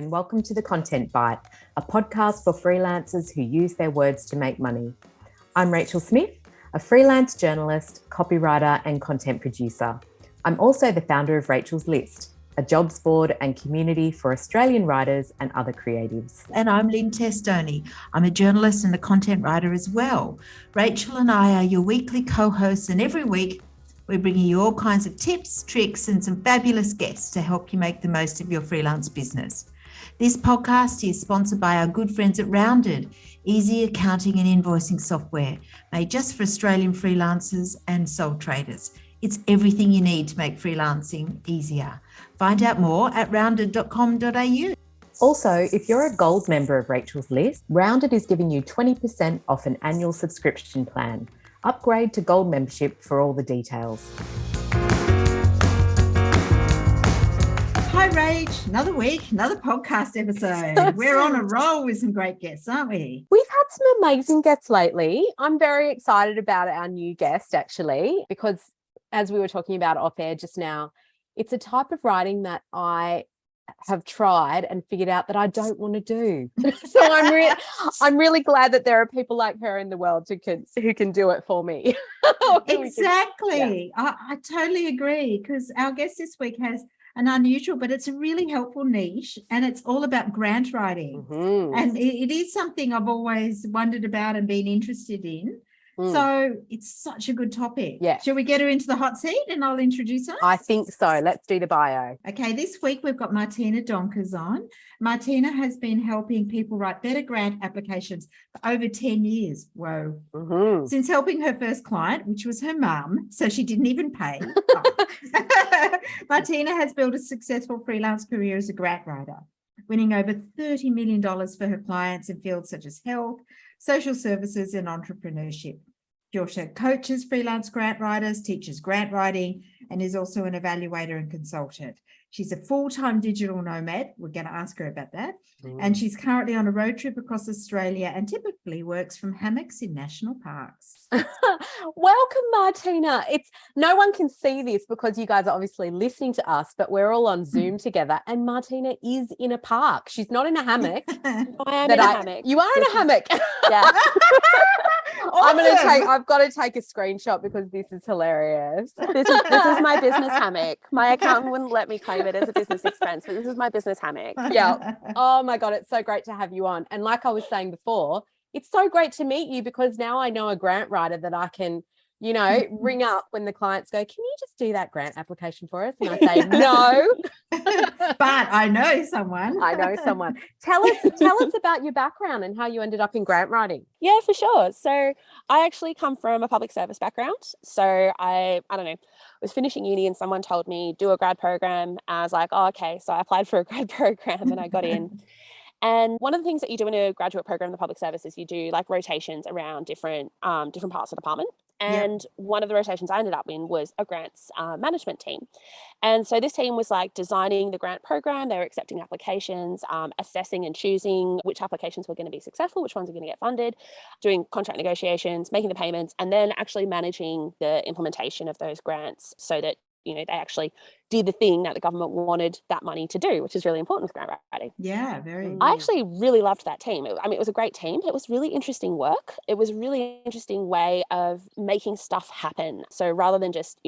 and welcome to the Content Bite, a podcast for freelancers who use their words to make money. I'm Rachel Smith, a freelance journalist, copywriter, and content producer. I'm also the founder of Rachel's List, a jobs board and community for Australian writers and other creatives. And I'm Lynn Testoni. I'm a journalist and a content writer as well. Rachel and I are your weekly co-hosts, and every week we're bringing you all kinds of tips, tricks, and some fabulous guests to help you make the most of your freelance business. This podcast is sponsored by our good friends at Rounded, easy accounting and invoicing software made just for Australian freelancers and sole traders. It's everything you need to make freelancing easier. Find out more at rounded.com.au. Also, if you're a gold member of Rachel's List, Rounded is giving you 20% off an annual subscription plan. Upgrade to gold membership for all the details. Hi, Rach. Another week, another podcast episode. We're on a roll with some great guests, aren't we? We've had some amazing guests lately. I'm very excited about our new guest, actually, because as we were talking about off air just now, it's a type of writing that I have tried and figured out that I don't want to do. So I'm really glad that there are people like her in the world who can do it for me. Exactly. I totally agree, because our guest this week has an unusual, but it's a really helpful niche, and it's all about grant writing. Mm-hmm. And it is something I've always wondered about and been interested in. So it's such a good topic. Yeah. Shall we get her into the hot seat and I'll introduce her? I think so. Let's do the bio. Okay, this week we've got Martina Donkers on. Martina has been helping people write better grant applications for over 10 years. Whoa. Mm-hmm. Since helping her first client, which was her mum, so she didn't even pay. Martina has built a successful freelance career as a grant writer, winning over $30 million for her clients in fields such as health, social services, and entrepreneurship. She also coaches freelance grant writers, teaches grant writing, and is also an evaluator and consultant. She's a full-time digital nomad. We're going to ask her about that. And she's currently on a road trip across Australia and typically works from hammocks in national parks. Welcome, Martina. No one can see this because you guys are obviously listening to us, but we're all on Zoom together, and Martina is in a park. She's not in a hammock. I am in a hammock. You are in a hammock. Yeah. Awesome. I've got to take a screenshot because this is hilarious. This is my business hammock. My accountant wouldn't let me claim it as a business expense, but this is my business hammock. Yeah. Oh my God, it's so great to have you on. And like I was saying before, it's so great to meet you because now I know a grant writer that I can, ring up when the clients go, can you just do that grant application for us? And I say, no. But I know someone. Tell us about your background and how you ended up in grant writing. Yeah, for sure. So I actually come from a public service background. So I don't know, was finishing uni and someone told me do a grad program. I was like, oh, okay. So I applied for a grad program and I got in. And one of the things that you do in a graduate program in the public service is you do like rotations around different parts of the department. And one of the rotations I ended up in was a grants management team. And so this team was like designing the grant program. They were accepting applications, assessing and choosing which applications were going to be successful, which ones are going to get funded, doing contract negotiations, making the payments, and then actually managing the implementation of those grants so that they actually did the thing that the government wanted that money to do, which is really important with grant writing. Yeah, very. I actually really loved that team. It was a great team. It was really interesting work. It was a really interesting way of making stuff happen. So rather than just,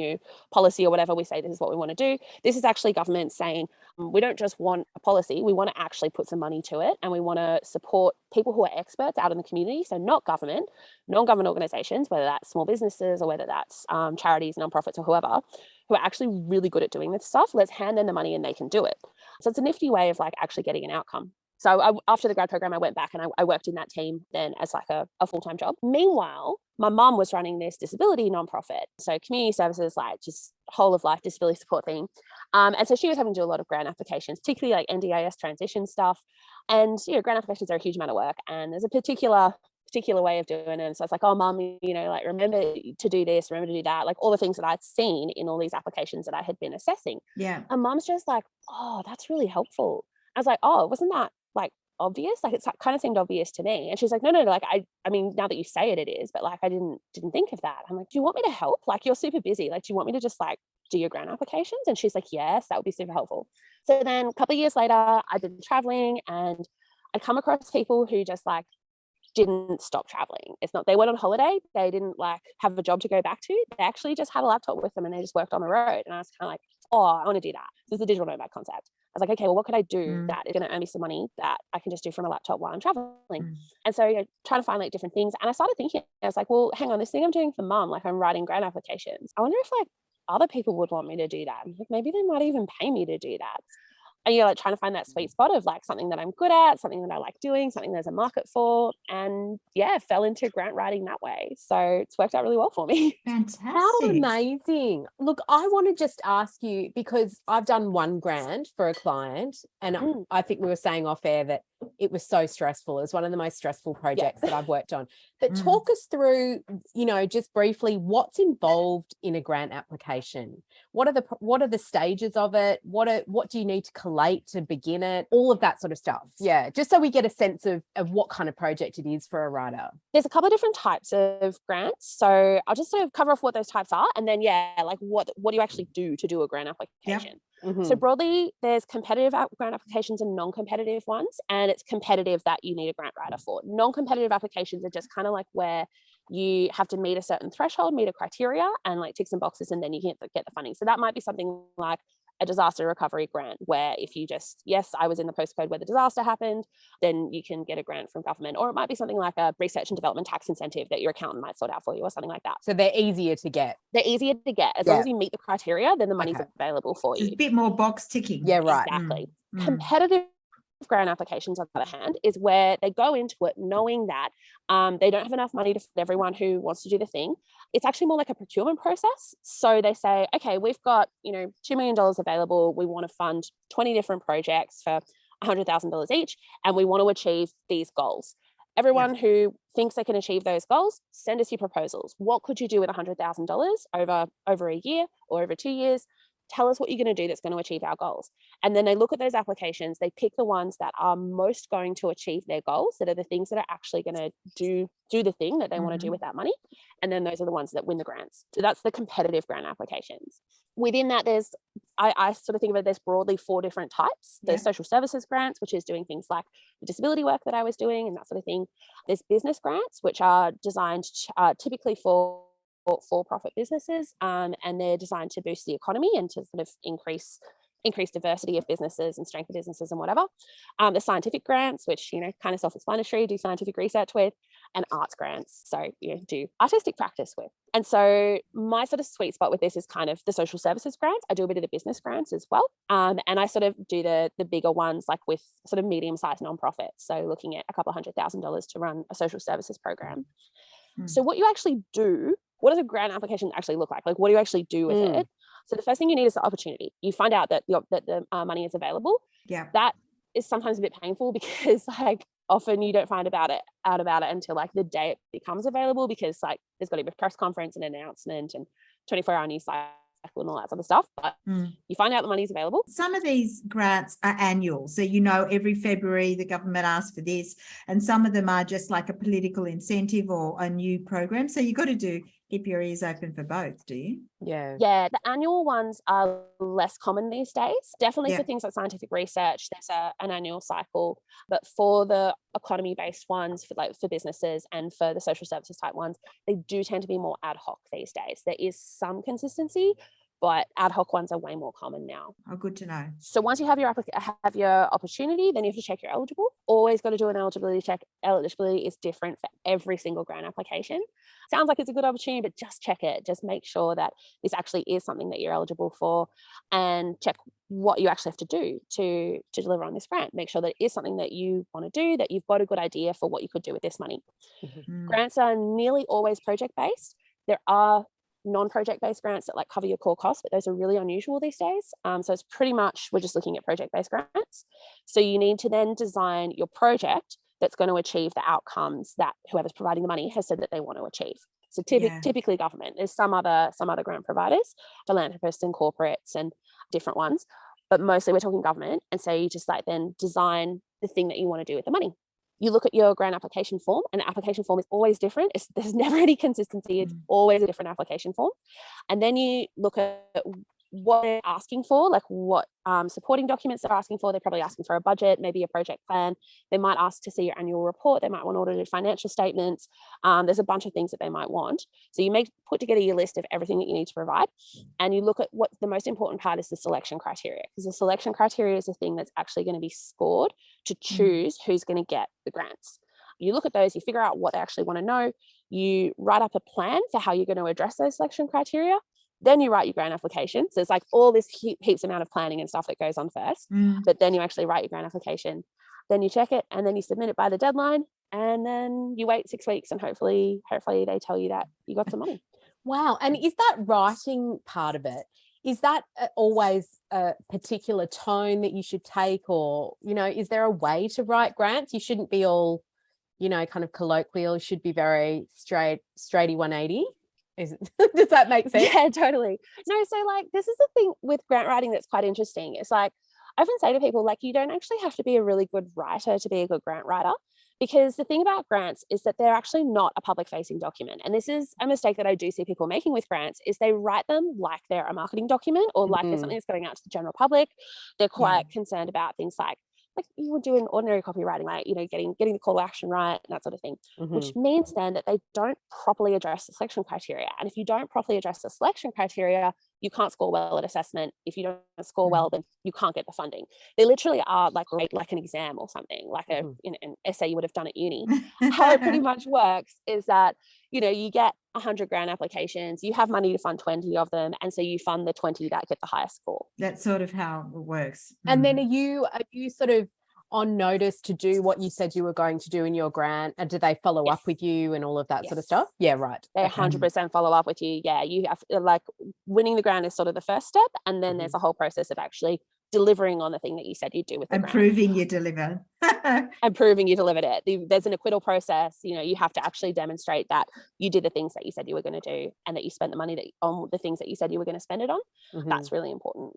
policy or whatever, we say this is what we want to do. This is actually government saying, we don't just want a policy, we want to actually put some money to it. And we want to support people who are experts out in the community. So not government, non-government organizations, whether that's small businesses or whether that's charities, nonprofits or whoever, who are actually really good at doing this stuff. Let's hand them the money and they can do it. So it's a nifty way of like actually getting an outcome. So after the grad program, I went back and I worked in that team then as like a full-time job. Meanwhile, my mum was running this disability nonprofit. So community services, like just whole of life disability support thing. And so she was having to do a lot of grant applications, particularly like NDIS transition stuff. And, grant applications are a huge amount of work. And there's a particular way of doing it. And so it's like, oh, mum, like remember to do this, remember to do that, like all the things that I'd seen in all these applications that I had been assessing. Yeah. And mum's just like, oh, that's really helpful. I was like, oh, wasn't that like obvious? Like it's kind of seemed obvious to me. And she's like, no, like I mean, now that you say it, it is, but like I didn't think of that. I'm like, do you want me to help? Like you're super busy. Like, do you want me to just like do your grant applications? And she's like, yes, that would be super helpful. So then a couple of years later, I'd been traveling and I'd come across people who just like didn't stop traveling. It's not, they went on holiday, they didn't like have a job to go back to. They actually just had a laptop with them and they just worked on the road. And I was kind of like, oh, I want to do that. This is the digital nomad concept. I was like, okay, well, what could I do that is going to earn me some money that I can just do from a laptop while I'm traveling? And so, trying to find like different things. And I started thinking, I was like, well, hang on, this thing I'm doing for mum, like I'm writing grant applications. I wonder if like other people would want me to do that. Like maybe they might even pay me to do that. And you're like trying to find that sweet spot of like something that I'm good at, something that I like doing, something there's a market for. And yeah, fell into grant writing that way. So it's worked out really well for me. Fantastic. How amazing. Look, I want to just ask you, because I've done one grant for a client and I think we were saying off air that it was so stressful. It was one of the most stressful projects that I've worked on. But talk us through, just briefly, what's involved in a grant application? What are the stages of it? What do you need to collate to begin it? All of that sort of stuff. Yeah, just so we get a sense of what kind of project it is for a writer. There's a couple of different types of grants. So I'll just sort of cover off what those types are. And then, like what do you actually do to do a grant application? Yep. So broadly, there's competitive grant applications and non-competitive ones. And it's competitive that you need a grant writer for. Non-competitive applications are just kind of like where you have to meet a certain threshold, meet a criteria and like tick some boxes and then you can get the funding. So that might be something like a disaster recovery grant where if you just, yes, I was in the postcode where the disaster happened, then you can get a grant from government. Or it might be something like a research and development tax incentive that your accountant might sort out for you or something like that. So they're easier to get. They're easier to get. As long as you meet the criteria, then the money's available for you. It's a bit more box ticking. Yeah, right. Exactly. Competitive grant applications, on the other hand, is where they go into it knowing that they don't have enough money to feed everyone who wants to do the thing. It's actually more like a procurement process. So they say, okay, we've got $2 million available. We want to fund 20 different projects for $100,000 each, and we want to achieve these goals. Everyone who thinks they can achieve those goals, send us your proposals. What could you do with $100,000 over a year or over 2 years? Tell us what you're going to do that's going to achieve our goals. And then they look at those applications, they pick the ones that are most going to achieve their goals, that are the things that are actually going to do the thing that they want to do with that money. And then those are the ones that win the grants. So that's the competitive grant applications. Within that, there's, I sort of think of it, there's broadly 4 different types. There's social services grants, which is doing things like the disability work that I was doing and that sort of thing. There's business grants, which are designed typically for for-profit businesses, and they're designed to boost the economy and to sort of increase diversity of businesses and strength of businesses and whatever. The scientific grants, which kind of self-explanatory, do scientific research with, and arts grants, so do artistic practice with. And so my sort of sweet spot with this is kind of the social services grants. I do a bit of the business grants as well, and I sort of do the bigger ones, like with sort of medium-sized nonprofits. So looking at a couple $100,000 to run a social services program. So what you actually do, what does a grant application actually look like? Like, what do you actually do with it? So the first thing you need is the opportunity. You find out that the money is available. Yeah. That is sometimes a bit painful because like often you don't find out about it until like the day it becomes available, because like there's got to be a press conference and announcement and 24-hour news cycle and all that sort of stuff. But you find out the money's available. Some of these grants are annual. So, every February the government asks for this, and some of them are just like a political incentive or a new program. So you've got to keep your ears open for both, do you? Yeah, the annual ones are less common these days. Definitely for things like scientific research, there's an annual cycle. But for the economy-based ones, for businesses and for the social services type ones, they do tend to be more ad hoc these days. There is some consistency, but ad hoc ones are way more common now. Oh, good to know. So once you have your opportunity, then you have to check you're eligible. Always got to do an eligibility check. Eligibility is different for every single grant application. Sounds like it's a good opportunity, but just check it. Just make sure that this actually is something that you're eligible for, and check what you actually have to do to deliver on this grant. Make sure that it is something that you want to do, that you've got a good idea for what you could do with this money. Grants are nearly always project-based. There are non-project based grants that like cover your core costs, but those are really unusual these days. So it's pretty much, we're just looking at project based grants. So you need to then design your project that's going to achieve the outcomes that whoever's providing the money has said that they want to achieve. So typically government. There's some other grant providers, philanthropists and corporates and different ones, but mostly we're talking government. And so you just like then design the thing that you want to do with the money. You look at your grant application form, and the application form is always different. There's never any consistency. It's always a different application form. And then you look at what they're asking for, like what supporting documents they're asking for. They're probably asking for a budget, maybe a project plan. They might ask to see your annual report. They might want audited financial statements. There's a bunch of things that they might want. So you put together your list of everything that you need to provide, and you look at what the most important part is, the selection criteria, because the selection criteria is the thing that's actually going to be scored to choose who's going to get the grants. You look at those, you figure out what they actually want to know, you write up a plan for how you're going to address those selection criteria. Then you write your grant application. So it's like all this heaps amount of planning and stuff that goes on first, but then you actually write your grant application, then you check it, and then you submit it by the deadline, and then you wait 6 weeks, and hopefully they tell you that you got some money. Wow. And is that writing part of it? Is that always a particular tone that you should take, or, is there a way to write grants? You shouldn't be all, kind of colloquial. You should be very straighty 180. Does that make sense? Yeah, totally. No, so like this is the thing with grant writing that's quite interesting. It's like I often say to people, like, you don't actually have to be a really good writer to be a good grant writer, because the thing about grants is that they're actually not a public facing document. And this is a mistake that I do see people making with grants, is they write them like they're a marketing document, or like there's something that's going out to the general public. They're quite concerned about things like you would do in ordinary copywriting, like, getting the call to action right and that sort of thing, which means then that they don't properly address the selection criteria. And if you don't properly address the selection criteria, you can't score well at assessment. If you don't score well, then you can't get the funding. They literally are like an exam or something, like an essay you would have done at uni. How it pretty much works is that, you get 100 grant applications, you have money to fund 20 of them, and so you fund the 20 that get the highest score. That's sort of how it works. And then are you sort of on notice to do what you said you were going to do in your grant, and do they follow up with you and all of that sort of stuff? Yeah, right. They 100% follow up with you. Yeah, you have, like, winning the grant is sort of the first step, and then there's a whole process of actually delivering on the thing that you said you'd do with the grant. Proving you deliver. And proving you delivered it. There's an acquittal process. You have to actually demonstrate that you did the things that you said you were going to do, and that you spent the money on the things that you said you were going to spend it on. That's really important.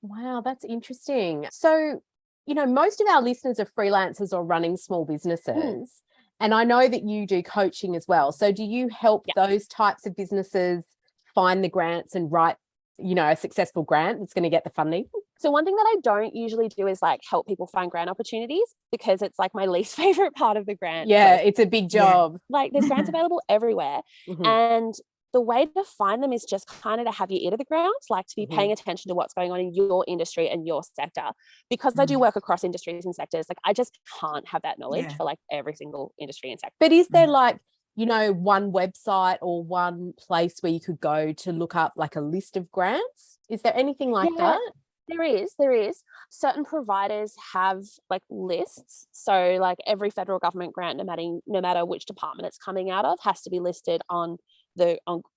Wow, that's interesting. So, most of our listeners are freelancers or running small businesses. And I know that you do coaching as well. So do you help those types of businesses find the grants and write, a successful grant that's going to get the funding? So one thing that I don't usually do is like help people find grant opportunities, because it's like my least favorite part of the grant. Yeah, it's a big job. Like there's grants available everywhere. And the way to find them is just kind of to have your ear to the ground, like to be paying attention to what's going on in your industry and your sector. Because I do work across industries and sectors, like I just can't have that knowledge for like every single industry and sector. But is there like, one website or one place where you could go to look up like a list of grants? Is there anything like that? There is. Certain providers have like lists. So like every federal government grant, no matter which department it's coming out of, has to be listed on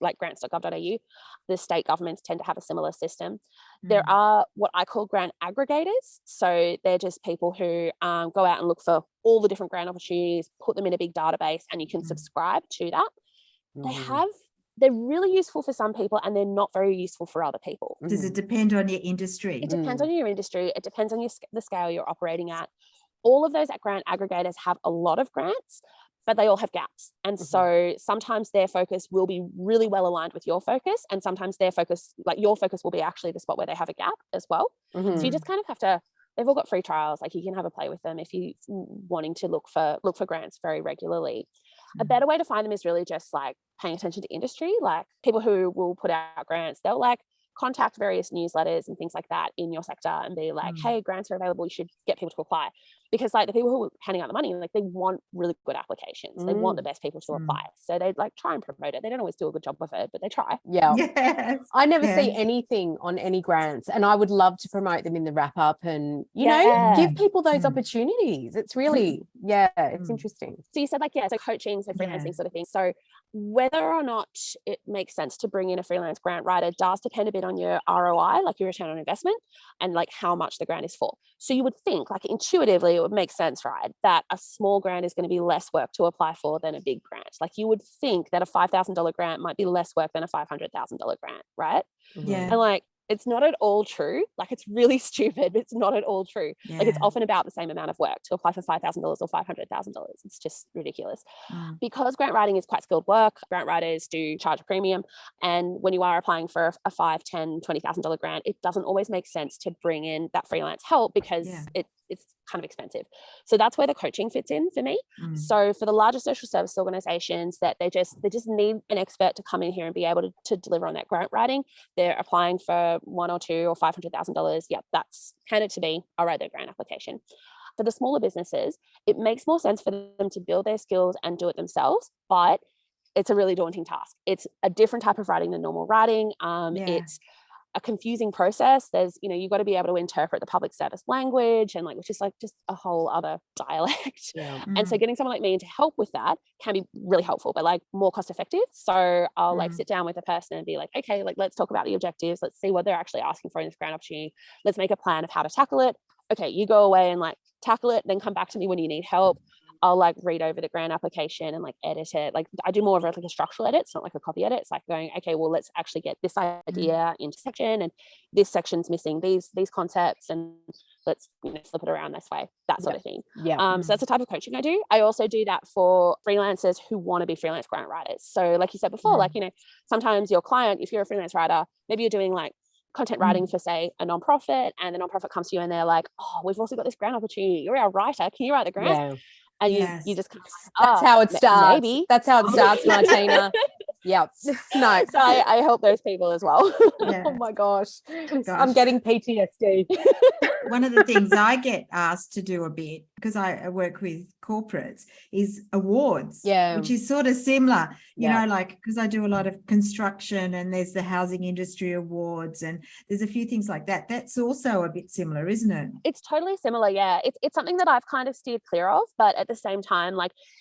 like grants.gov.au. The state governments tend to have a similar system. There are what I call grant aggregators. So they're just people who go out and look for all the different grant opportunities, put them in a big database, and you can subscribe to that. They're really useful for some people, and they're not very useful for other people. Does it depend on your industry? It depends on your industry. It depends on the scale you're operating at. All of those grant aggregators have a lot of grants, but they all have gaps. And so sometimes their focus will be really well aligned with your focus, and sometimes their focus, like your focus, will be actually the spot where they have a gap as well. So you just kind of have to, they've all got free trials. Like you can have a play with them if you wanting to look for grants very regularly. A better way to find them is really just like paying attention to industry. Like people who will put out grants, they'll like contact various newsletters and things like that in your sector and be like, hey, grants are available, you should get people to apply. Because like the people who are handing out the money, like they want really good applications. They want the best people to apply. So they like try and promote it. They don't always do a good job with it, but they try. Yeah. Yes. I never see anything on any grants, and I would love to promote them in the wrap up and, you know, give people those opportunities. It's really, it's interesting. So you said like, so coaching, so freelancing sort of thing. So whether or not it makes sense to bring in a freelance grant writer does depend a bit on your ROI, like your return on investment, and like how much the grant is for. So you would think like intuitively it would make sense, right, that a small grant is going to be less work to apply for than a big grant. Like you would think that a $5,000 grant might be less work than a $500,000 grant, right? Yeah. And like It's not at all true. Like, it's really stupid, but it's not at all true. Like, it's often about the same amount of work to apply for $5,000 or $500,000. It's just ridiculous. Because grant writing is quite skilled work, grant writers do charge a premium. And when you are applying for a $5,000, $10,000, $20,000 grant, it doesn't always make sense to bring in that freelance help because it's kind of expensive. So that's where the coaching fits in for me. So for the larger social service organizations that they just need an expert to come in here and be able to deliver on that grant writing, they're applying for $1,000 or $2,000 or $500,000. Yep, that's handed to me. I'll write their grant application. For the smaller businesses, it makes more sense for them to build their skills and do it themselves, but it's a really daunting task. It's a different type of writing than normal writing. It's a confusing process. There's, you've got to be able to interpret the public service language and which is just a whole other dialect. And so getting someone like me in to help with that can be really helpful, but more cost effective. So I'll sit down with a person and be like, okay, let's talk about the objectives. Let's see what they're actually asking for in this grant opportunity. Let's make a plan of how to tackle it. Okay, you go away and tackle it, then come back to me when you need help. I'll read over the grant application and edit it. I do more of a structural edit. It's not a copy edit. It's going, okay, well, let's actually get this idea into section, and this section's missing these concepts, and let's flip it around this way, that sort of thing. So that's the type of coaching I do. I also do that for freelancers who want to be freelance grant writers. So like you said before, sometimes your client, if you're a freelance writer, maybe you're doing content writing for, say, a nonprofit, and the nonprofit comes to you and they're like, oh, we've also got this grant opportunity. You're our writer. Can you write the grant? And you just kind of, that's how it starts. Maybe. That's how it starts, Martina. No. So I help those people as well. Oh my gosh. I'm getting PTSD. One of the things I get asked to do a bit, because I work with corporates, is awards, which is sort of similar, you know, because I do a lot of construction, and there's the housing industry awards, and there's a few things like that. That's also a bit similar, isn't it? It's totally similar. Yeah. It's something that I've kind of steered clear of, but at the same time,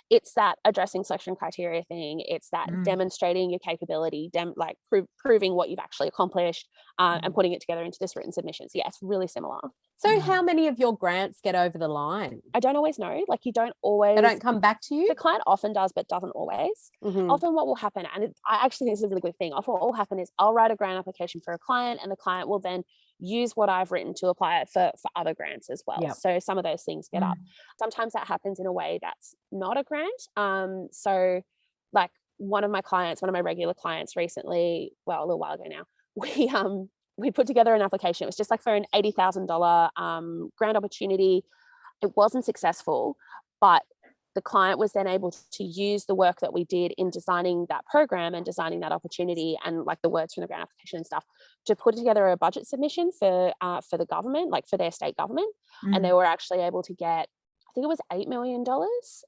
it's that addressing selection criteria thing. It's that demonstrating your capability, proving what you've actually accomplished, and putting it together into this written submission. So yeah, it's really similar. So how many of your grants get over the line? I don't always know. You don't always. They don't come back to you? The client often does, but doesn't always. Often what will happen, and I actually think this is a really good thing, often what will happen is I'll write a grant application for a client, and the client will then use what I've written to apply it for other grants as well. So some of those things get up. Sometimes that happens in a way that's not a grant. So one of my regular clients recently, well, a little while ago now, we put together an application. It was just for an $80,000 grant opportunity. It wasn't successful, but the client was then able to use the work that we did in designing that program and designing that opportunity, and the words from the grant application and stuff, to put together a budget submission for the government, for their state government. And they were actually able to get, I think it was $8 million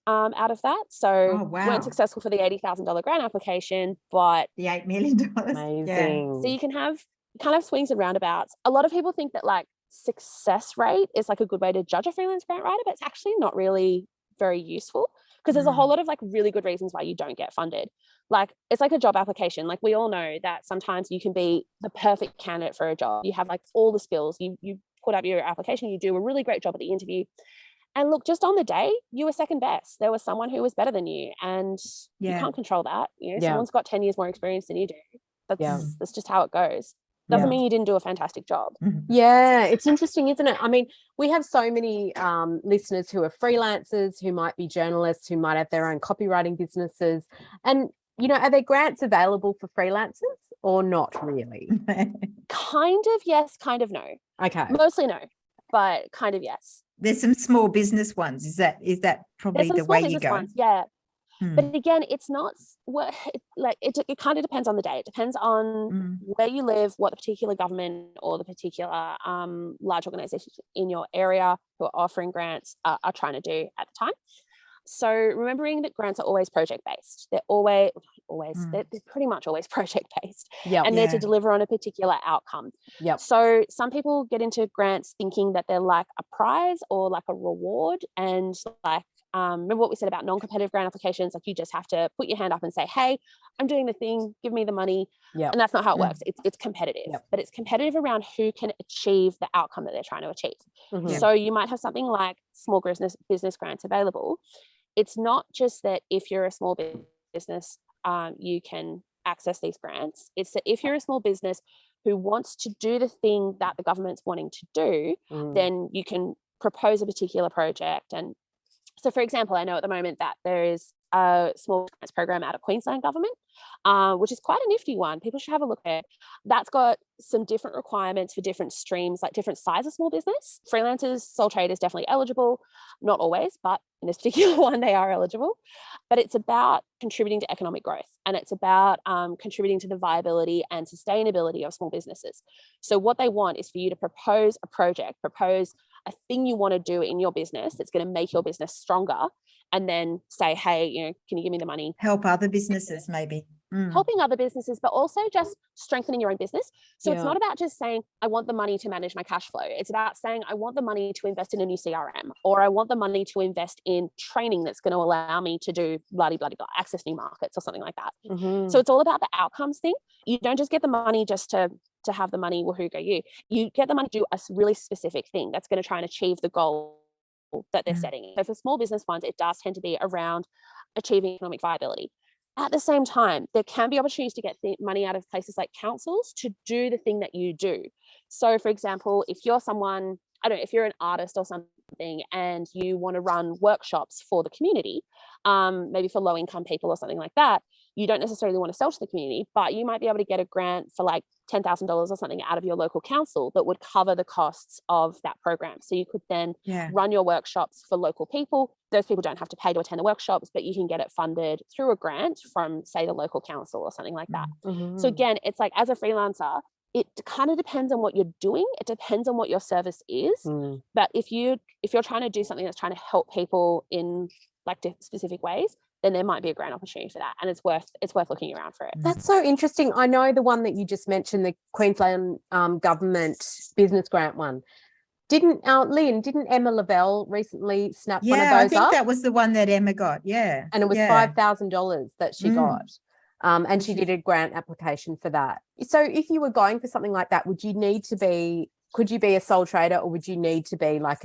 out of that. So weren't successful for the $80,000 grant application, but the $8 million. Amazing. So you can have kind of swings and roundabouts. A lot of people think that success rate is a good way to judge a freelance grant writer, but it's actually not really very useful, because there's a whole lot of really good reasons why you don't get funded. It's like a job application. We all know that sometimes you can be the perfect candidate for a job. You have all the skills, you put up your application, you do a really great job at the interview, and look, just on the day you were second best. There was someone who was better than you, and you can't control that. Someone's got 10 years more experience than you do. That's just how it goes. Doesn't mean you didn't do a fantastic job. Yeah, it's interesting, isn't it? I mean, we have so many listeners who are freelancers, who might be journalists, who might have their own copywriting businesses. And, are there grants available for freelancers or not really? Kind of yes, kind of no. Okay. Mostly no, but kind of yes. There's some small business ones. Is that probably the way you go? Ones, yeah. But again, it's not what it kind of depends on the day. It depends on where you live, what the particular government or the particular large organizations in your area who are offering grants are trying to do at the time. So remembering that grants are always project based. They're they're pretty much always project based. And they're to deliver on a particular outcome. So some people get into grants thinking that they're like a prize or like a reward, and remember what we said about non-competitive grant applications, you just have to put your hand up and say, hey, I'm doing the thing, give me the money. And that's not how it works. It's competitive, but it's competitive around who can achieve the outcome that they're trying to achieve. So you might have something like small business grants available. It's not just that if you're a small business, you can access these grants. It's that if you're a small business who wants to do the thing that the government's wanting to do, then you can propose a particular project. And so, for example, I know at the moment that there is a small grants program out of Queensland government, which is quite a nifty one. People should have a look at it. That's got some different requirements for different streams, like different size of small business. Freelancers, sole traders definitely eligible, not always, but in this particular one, they are eligible. But it's about contributing to economic growth, and it's about contributing to the viability and sustainability of small businesses. So what they want is for you to propose a project, propose a thing you want to do in your business that's going to make your business stronger, and then say, hey, you know, can you give me the money? Help other businesses, maybe. Helping other businesses, but also just strengthening your own business. So it's not about just saying, I want the money to manage my cash flow. It's about saying, I want the money to invest in a new CRM, or I want the money to invest in training that's going to allow me to do blah, blah, blah, access new markets or something like that. So it's all about the outcomes thing. You don't just get the money just to have the money, woohoo, go you. You get the money to do a really specific thing that's going to try and achieve the goal that they're setting. So for small business ones, it does tend to be around achieving economic viability. At the same time, there can be opportunities to get money out of places like councils to do the thing that you do. So for example, if you're someone, I don't know, if you're an artist or something and you want to run workshops for the community, maybe for low income people or something like that, you don't necessarily want to sell to the community, but you might be able to get a grant for like $10,000 or something out of your local council that would cover the costs of that program. So you could then run your workshops for local people. Those people don't have to pay to attend the workshops, but you can get it funded through a grant from, say, the local council or something like that. So again, it's like, as a freelancer, it kind of depends on what you're doing. It depends on what your service is. But if you're trying to do something that's trying to help people in like specific ways, then there might be a grant opportunity for that, and it's worth looking around for it. That's so interesting. I know the one that you just mentioned, the Queensland government business grant one. Didn't Emma Lavelle recently snap one of those up? I think that was the one that Emma got. Yeah, and it was $5,000 that she got. And she did a grant application for that. So if you were going for something like that, could you be a sole trader, or would you need to be like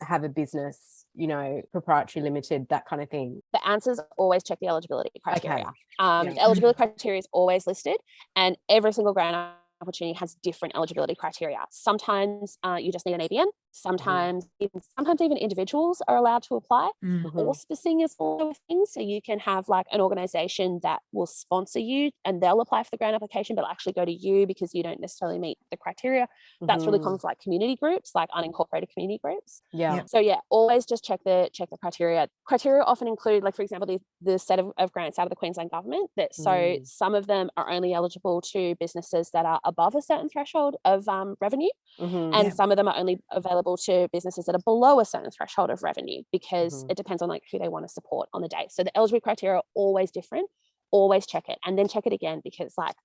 have a business, you know, proprietary limited, that kind of thing? The answer is always check the eligibility criteria. The eligibility criteria is always listed, and every single grant opportunity has different eligibility criteria. Sometimes you just need an ABN. Sometimes even individuals are allowed to apply. Auspicing is also a thing. So you can have like an organization that will sponsor you and they'll apply for the grant application, but actually go to you because you don't necessarily meet the criteria. That's really common for like community groups, like unincorporated community groups. So always just check the criteria. Criteria often include, like, for example, the set of grants out of the Queensland government. So some of them are only eligible to businesses that are above a certain threshold of revenue, and some of them are only available to businesses that are below a certain threshold of revenue, because it depends on like who they want to support on the day. So the eligibility criteria are always different. Always check it, and then check it again, because like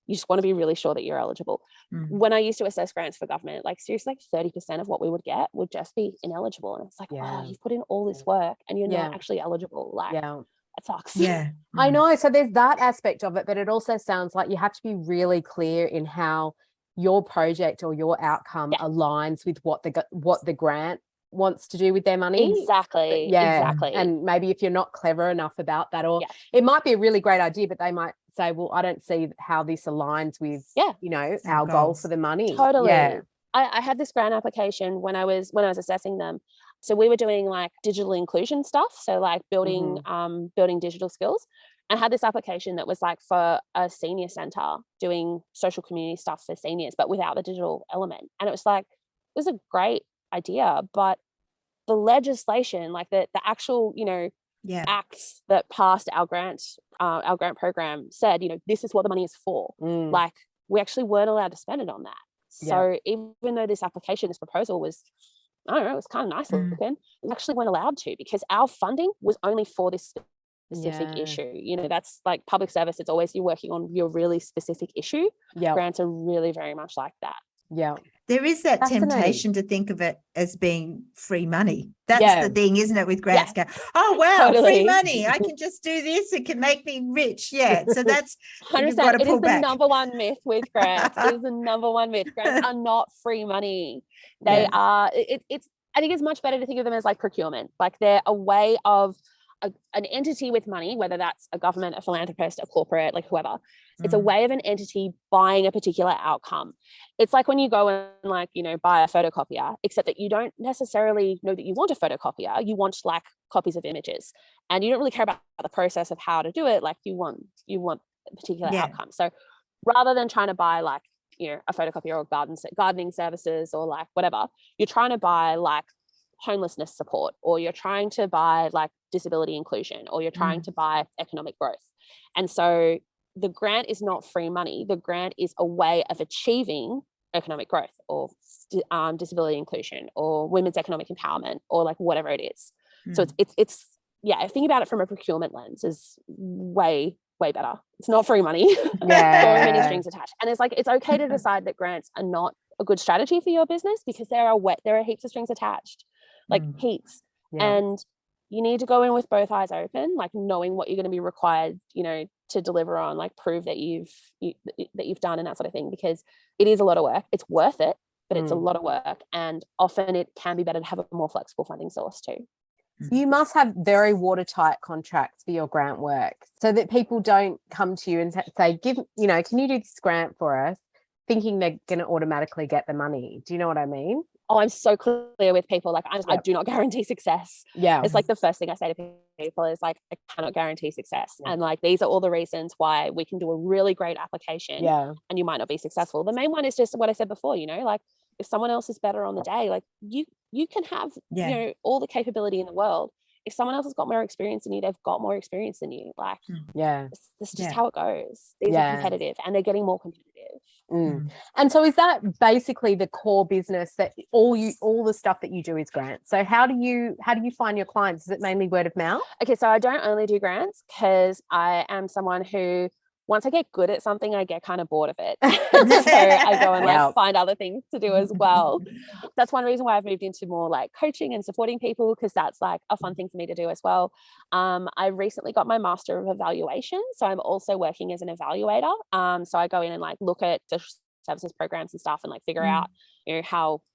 you just want to be really sure that you're eligible. When I used to assess grants for government, like seriously, like 30% of what we would get would just be ineligible, and it's like, oh, you've put in all this work and you're not actually eligible. Like it sucks. I know. So there's that aspect of it, but it also sounds like you have to be really clear in how your project or your outcome aligns with what the grant wants to do with their money. Exactly. And maybe if you're not clever enough about that, or it might be a really great idea, but they might say, well, I don't see how this aligns with you know, our goal for the money. Totally. I had this grant application when I was assessing them. So we were doing like digital inclusion stuff, so like building digital skills. I had this application that was like for a senior centre doing social community stuff for seniors, but without the digital element. And it was a great idea, but the legislation, like the actual, you know, acts that passed our grant program said, you know, this is what the money is for. Like we actually weren't allowed to spend it on that. So even though this proposal was, I don't know, it was kind of nice looking, we actually weren't allowed to, because our funding was only for this specific issue. You know, that's like public service. It's always you're working on your really specific issue. Grants are really very much like that. There is that temptation to think of it as being free money. That's the thing, isn't it, with grants? Go, oh, wow, free money. I can just do this. It can make me rich. So that's 100%. You've got to pull back. The number one myth with grants. It is the number one myth. Grants are not free money. They are, I think it's much better to think of them as like procurement. Like they're a way of an entity with money, whether that's a government, a philanthropist, a corporate, like whoever. It's a way of an entity buying a particular outcome. It's like when you go and like, you know, buy a photocopier, except that you don't necessarily know that you want a photocopier. You want like copies of images, and you don't really care about the process of how to do it. Like you want a particular outcome. So rather than trying to buy like, you know, a photocopier or gardening services or like whatever, you're trying to buy like homelessness support, or you're trying to buy like disability inclusion, or you're trying to buy economic growth. And so the grant is not free money. The grant is a way of achieving economic growth or disability inclusion or women's economic empowerment or like whatever it is. So it's thinking about it from a procurement lens is way better. It's not free money. So many strings attached. And it's like, it's okay to decide that grants are not a good strategy for your business because there are heaps of strings attached, like heaps. And you need to go in with both eyes open, like knowing what you're going to be required, you know, to deliver on, like prove that you've done and that sort of thing, because it is a lot of work. It's worth it, but it's a lot of work. And often it can be better to have a more flexible funding source too. You must have very watertight contracts for your grant work so that people don't come to you and say, can you do this grant for us, thinking they're going to automatically get the money. Do you know what I mean? Oh, I'm so clear with people. Like, I do not guarantee success. Yeah. It's like the first thing I say to people is like, I cannot guarantee success. And like, these are all the reasons why we can do a really great application and you might not be successful. The main one is just what I said before, you know, like if someone else is better on the day, like you can have, you know, all the capability in the world. If someone else has got more experience than you, they've got more experience than you. Like, that's just how it goes. These are competitive and they're getting more competitive. And so is that basically the core business, that all the stuff that you do is grants? So how do you find your clients? Is it mainly word of mouth? Okay, so I don't only do grants because I am someone who, once I get good at something, I get kind of bored of it. So I go and like find other things to do as well. That's one reason why I've moved into more like coaching and supporting people, because that's like a fun thing for me to do as well. I recently got my Master of Evaluation, so I'm also working as an evaluator. So I go in and like look at social services programs and stuff and like figure out, you know,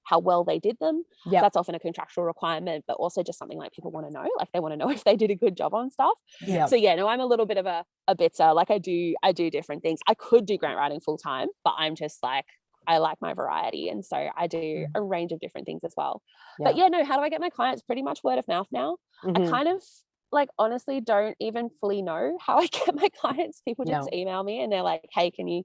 how well they did them. So that's often a contractual requirement, but also just something like people want to know, like they want to know if they did a good job on stuff. So I'm a little bit of a bitter, like I do different things. I could do grant writing full time, but I'm just like, I like my variety, and so I do a range of different things as well. But how do I get my clients? Pretty much word of mouth now. I kind of like honestly don't even fully know how I get my clients. People just email me and they're like, hey, can you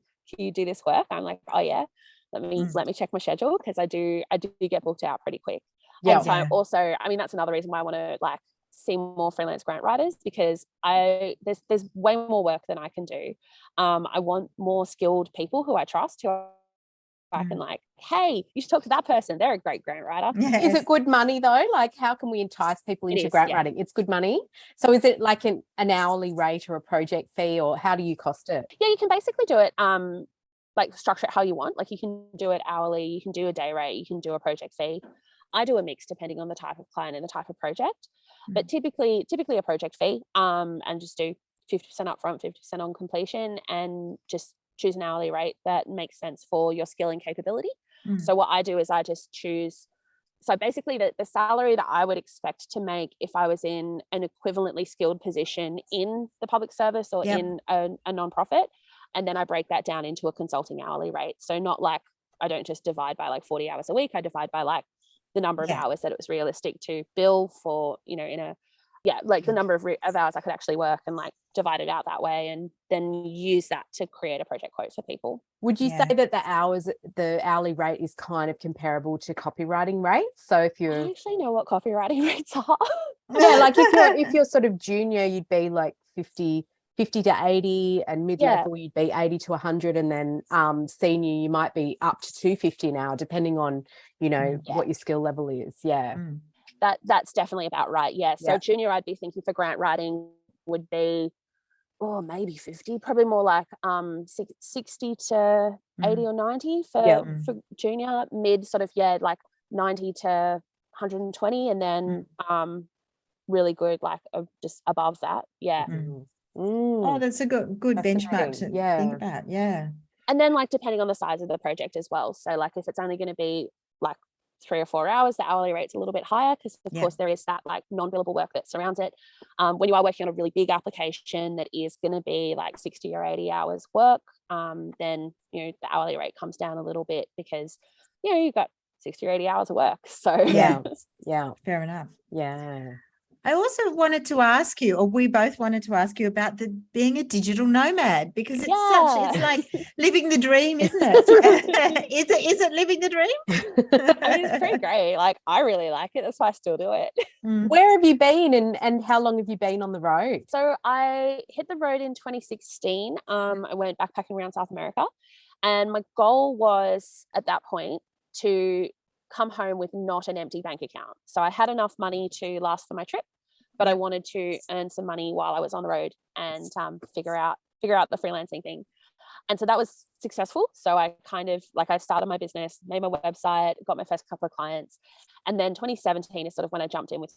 do this work? I'm like, oh yeah, let me check my schedule, because I do get booked out pretty quick. And so I'm also, I mean, that's another reason why I want to like see more freelance grant writers, because there's way more work than I can do. I want more skilled people who I trust, who I can like, hey, you should talk to that person. They're a great grant writer. Is it good money though? Like, how can we entice people into grant writing? It's good money. So is it like an hourly rate or a project fee, or how do you cost it? Yeah, you can basically do it like structure it how you want. Like you can do it hourly, you can do a day rate, you can do a project fee. I do a mix depending on the type of client and the type of project. But typically a project fee, and just do 50% upfront, 50% on completion, and just choose an hourly rate that makes sense for your skill and capability. So what I do is I just choose, so basically the salary that I would expect to make if I was in an equivalently skilled position in the public service or in a nonprofit, and then I break that down into a consulting hourly rate. So not like, I don't just divide by like 40 hours a week, I divide by like the number of hours that it was realistic to bill for, you know, in a like the number of hours I could actually work, and like divide it out that way, and then use that to create a project quote for people. Would you say that the hourly rate is kind of comparable to copywriting rates? So if you're, I actually know what copywriting rates are. like if you're sort of junior, you'd be like 50 to 80, and mid-level you'd be 80 to 100, and then senior you might be up to 250 now, depending on, you know, what your skill level is. That's definitely about right. So junior, I'd be thinking for grant writing would be maybe 50, probably more like 60 to 80 or 90 for junior. Mid sort of like 90 to 120, and then really good like just above that. Oh, that's a good benchmark to think about. And then like depending on the size of the project as well, so like if it's only going to be like 3 or 4 hours, the hourly rate's a little bit higher because of course there is that like non-billable work that surrounds it. When you are working on a really big application that is going to be like 60 or 80 hours work, then the hourly rate comes down a little bit because you've got 60 or 80 hours of work. So yeah fair enough. yeah I also wanted to ask you, or we both wanted to ask you about being a digital nomad, because it's like living the dream, isn't it? Is it living the dream? I mean, it's pretty great. Like, I really like it. That's why I still do it. Where have you been and how long have you been on the road? So I hit the road in 2016. I went backpacking around South America, and my goal was at that point to come home with not an empty bank account. So I had enough money to last for my trip, but I wanted to earn some money while I was on the road and figure out the freelancing thing. And so that was successful. So I kind of I started my business, made my website, got my first couple of clients. And then 2017 is sort of when I jumped in with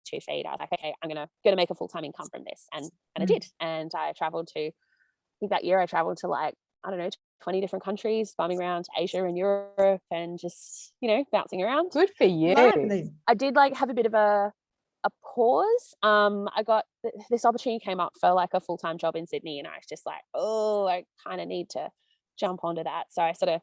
2 feet. I was like, okay, I'm gonna make a full-time income from this. And I did. And I traveled to, I think that year I traveled to 20 different countries, bumming around Asia and Europe and just, bouncing around. Good for you. Lovely. I did have a bit of a pause. I got this opportunity came up for a full-time job in Sydney, and I was just like, oh, I kind of need to jump onto that. So I sort of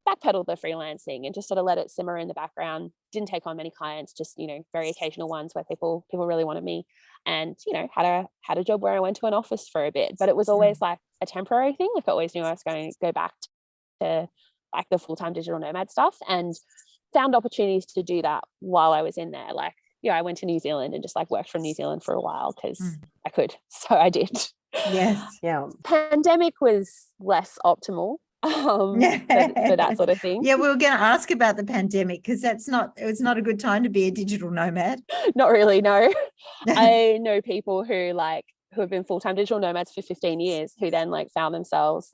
backpedaled the freelancing and just sort of let it simmer in the background. Didn't take on many clients, just very occasional ones where people really wanted me, and had a job where I went to an office for a bit, but it was always a temporary thing. I always knew I was going to go back to the full-time digital nomad stuff, and found opportunities to do that while I was in there. I went to New Zealand and just worked from New Zealand for a while because I could. So I did. Yes. Yeah. Pandemic was less optimal for that sort of thing. Yeah, we were going to ask about the pandemic because it's not a good time to be a digital nomad. Not really, no. I know people who have been full-time digital nomads for 15 years who then found themselves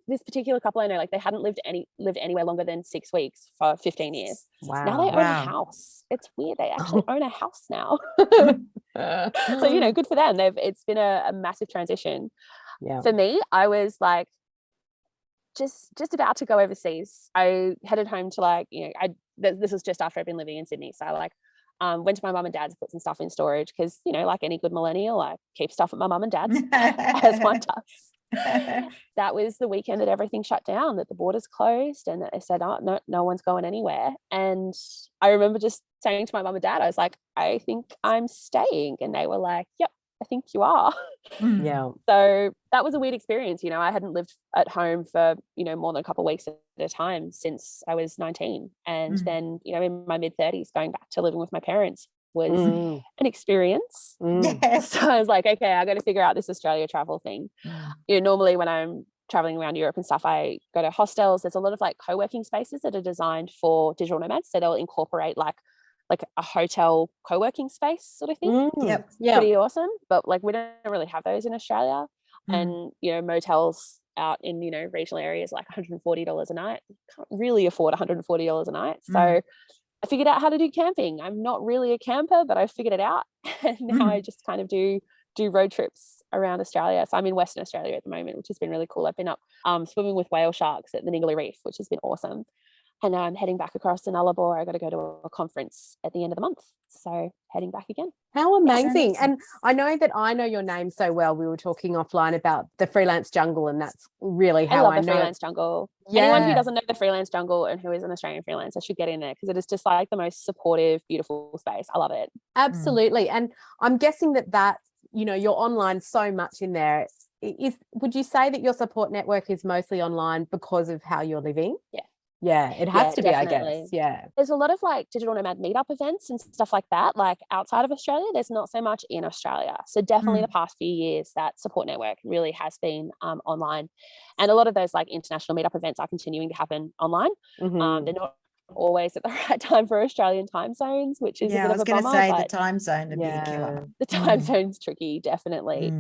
this particular couple I know, they hadn't lived anywhere longer than 6 weeks for 15 years. Wow. Now they own a house. It's weird. They actually own a house now. So, good for them. It's been a massive transition. Yeah. For me, I was just about to go overseas. I headed home to this was just after I'd been living in Sydney. So I went to my mum and dad's, put some stuff in storage because, like any good millennial, I keep stuff at my mum and dad's as one does. That was the weekend that everything shut down, that the borders closed, and that they said, oh, no one's going anywhere. And I remember just saying to my mum and dad, I was like, I think I'm staying. And they were like, yep, I think you are. Yeah. So that was a weird experience. I hadn't lived at home for, more than a couple of weeks at a time since I was 19. And then, in my mid-30s, going back to living with my parents was an experience. Yes. So I was like, okay, I got to figure out this Australia travel thing. Normally when I'm traveling around Europe and stuff, I go to hostels. There's a lot of co-working spaces that are designed for digital nomads. So they'll incorporate like a hotel co-working space sort of thing. Yep. Yeah. Pretty awesome. But we don't really have those in Australia. And, motels out in, regional areas, $140 a night. Can't really afford $140 a night. So I figured out how to do camping. I'm not really a camper, but I figured it out. And now I just kind of do road trips around Australia. So I'm in Western Australia at the moment, which has been really cool. I've been up swimming with whale sharks at the Ningaloo Reef, which has been awesome. And now I'm heading back across to Nullarbor. I got to go to a conference at the end of the month. So heading back again. How amazing. And I know that I know your name so well. We were talking offline about the freelance jungle, and that's really how I love the know. freelance jungle. Yeah. Anyone who doesn't know the freelance jungle and who is an Australian freelancer should get in there, because it is just the most supportive, beautiful space. I love it. Absolutely. And I'm guessing that you're online so much in there. Would you say that your support network is mostly online because of how you're living? Yeah, it has to be, definitely. I guess. Yeah. There's a lot of digital nomad meetup events and stuff like that, outside of Australia. There's not so much in Australia. So definitely the past few years, that support network really has been online. And a lot of those international meetup events are continuing to happen online. They're not always at the right time for Australian time zones, which is a bit of a bummer. I was going to say the time zone would be a killer. The time zone's tricky, definitely.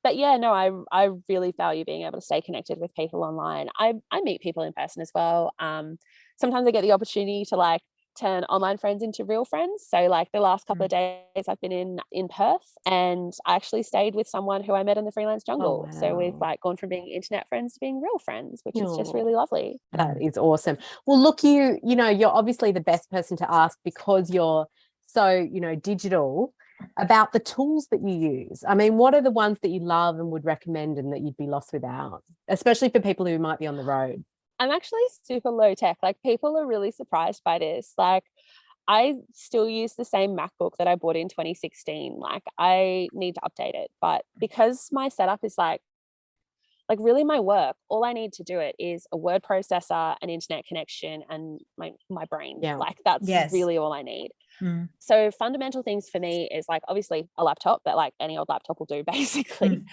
But yeah, no, I really value being able to stay connected with people online. I meet people in person as well. Sometimes I get the opportunity to turn online friends into real friends. So like the last couple of days I've been in Perth, and I actually stayed with someone who I met in the freelance jungle. So we've like gone from being internet friends to being real friends, which is just really lovely. That is awesome. Well, look, you know, you're obviously the best person to ask because you're so, you know, digital, about the tools that you use. I mean, what are the ones that you love and would recommend and that you'd be lost without, especially for people who might be on the road? I'm actually super low tech. Like people are really surprised by this. Like I still use the same MacBook that I bought in 2016. Like I need to update it, but because my setup is like really my work, all I need to do it is a word processor, an internet connection, and my brain. Like that's really all I need. So fundamental things for me is like obviously a laptop, but like any old laptop will do basically.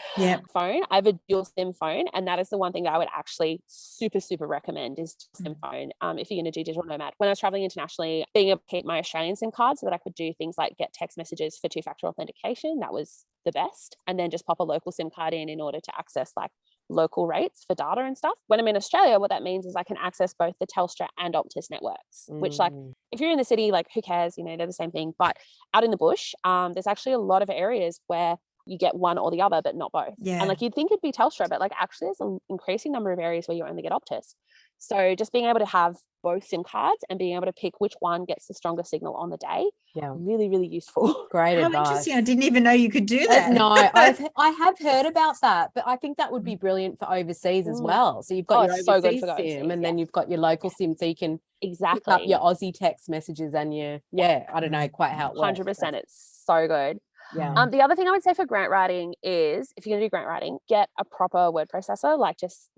Phone. I have a dual SIM phone, and that is the one thing that I would actually super recommend is SIM phone. If you're going to do digital nomad. When I was traveling internationally, being able to keep my Australian SIM card so that I could do things like get text messages for 2-factor authentication, that was the best. And then just pop a local SIM card in order to access like local rates for data and stuff. When I'm in Australia, what that means is I can access both the Telstra and Optus networks, which like if you're in the city, like who cares, you know, they're the same thing. But out in the bush, there's actually a lot of areas where you get one or the other, but not both. And like you'd think it'd be Telstra, but like actually there's an increasing number of areas where you only get Optus. So just being able to have both SIM cards and being able to pick which one gets the stronger signal on the day, really useful. Great How advice. interesting. I didn't even know you could do that. No, I have heard about that, but I think that would be brilliant for overseas as well. So you've got your overseas SIM and then you've got your local SIM, so you can pick up your Aussie text messages and your, I don't know quite how it works. 100%. It's so good. The other thing I would say for grant writing is if you're going to do grant writing, get a proper word processor. Like just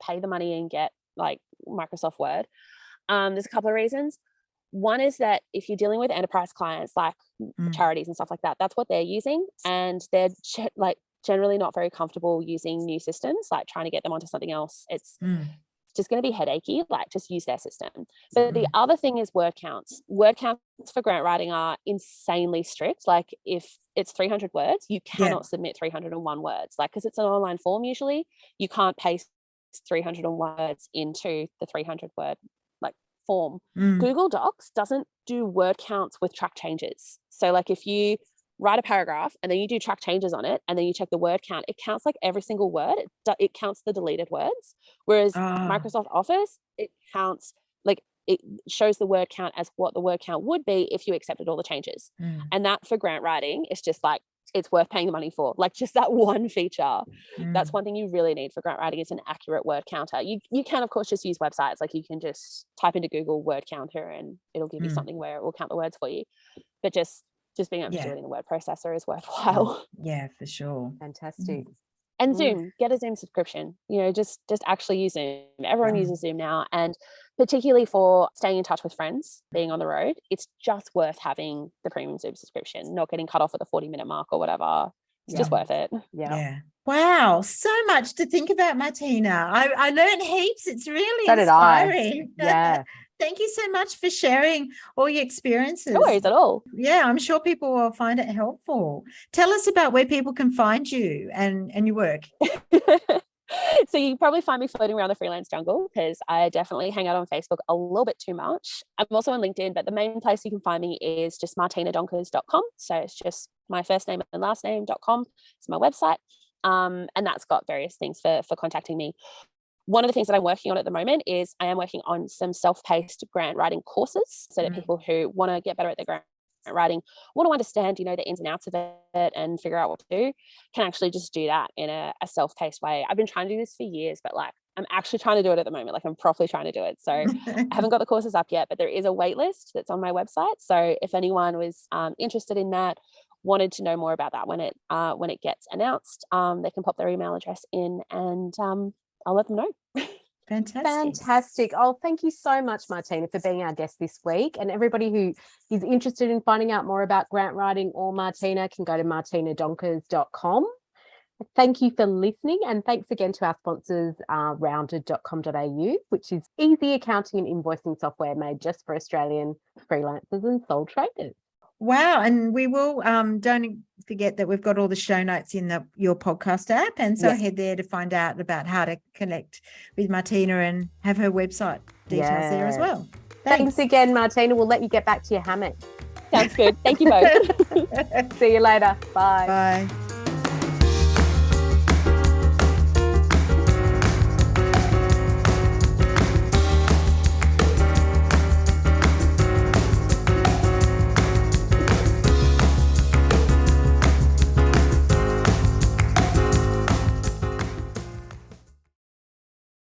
pay the money and get like Microsoft Word. There's a couple of reasons. One is that if you're dealing with enterprise clients like charities and stuff like that, that's what they're using, and they're like generally not very comfortable using new systems, like trying to get them onto something else. It's just going to be headachy. Like just use their system. But the other thing is word counts. Word counts for grant writing are insanely strict. Like if it's 300 words, you cannot submit 301 words. Like because it's an online form usually, you can't paste 301 words into the 300 word like form. Google Docs doesn't do word counts with track changes. So like if you write a paragraph and then you do track changes on it and then you check the word count, it counts like every single word. It counts the deleted words. Whereas Microsoft Office, it counts like it shows the word count as what the word count would be if you accepted all the changes. And that for grant writing is just like it's worth paying the money for, like just that one feature. That's one thing you really need for grant writing is an accurate word counter. You can of course just use websites, like you can just type into Google word counter and it'll give you something where it will count the words for you, but just being able to do it in a word processor is worthwhile. Yeah, for sure. Fantastic. And Zoom, get a Zoom subscription, you know, just actually use Zoom. Everyone uses Zoom now, and particularly for staying in touch with friends, being on the road, it's just worth having the premium Zoom subscription, not getting cut off at the 40-minute mark or whatever. It's just worth it. Yeah. Wow, so much to think about, Martina. I learned heaps. It's really So did inspiring. Yeah. Thank you so much for sharing all your experiences. No worries at all. Yeah, I'm sure people will find it helpful. Tell us about where people can find you and your work. So you probably find me floating around the freelance jungle because I definitely hang out on Facebook a little bit too much. I'm also on LinkedIn, but the main place you can find me is just martinadonkers.com. So it's just my first name and last name.com. It's my website. And that's got various things for contacting me. One of the things that I'm working on at the moment is I am working on some self-paced grant writing courses so that people who want to get better at their grant writing, want to understand, you know, the ins and outs of it and figure out what to do, can actually just do that in a self-paced way. I've been trying to do this for years, but like I'm actually trying to do it at the moment. Like I'm properly trying to do it. So I haven't got the courses up yet, but there is a wait list that's on my website. So if anyone was interested in that, wanted to know more about that when it gets announced, they can pop their email address in and I'll let them know. Fantastic. Oh, thank you so much, Martina, for being our guest this week. And everybody who is interested in finding out more about grant writing or Martina can go to martinadonkers.com. Thank you for listening. And thanks again to our sponsors, rounded.com.au, which is easy accounting and invoicing software made just for Australian freelancers and sole traders. Wow. And we will, don't forget that we've got all the show notes in your podcast app. And so head there to find out about how to connect with Martina and have her website details there as well. Thanks again, Martina. We'll let you get back to your hammock. Sounds good. Thank you both. See you later. Bye. Bye.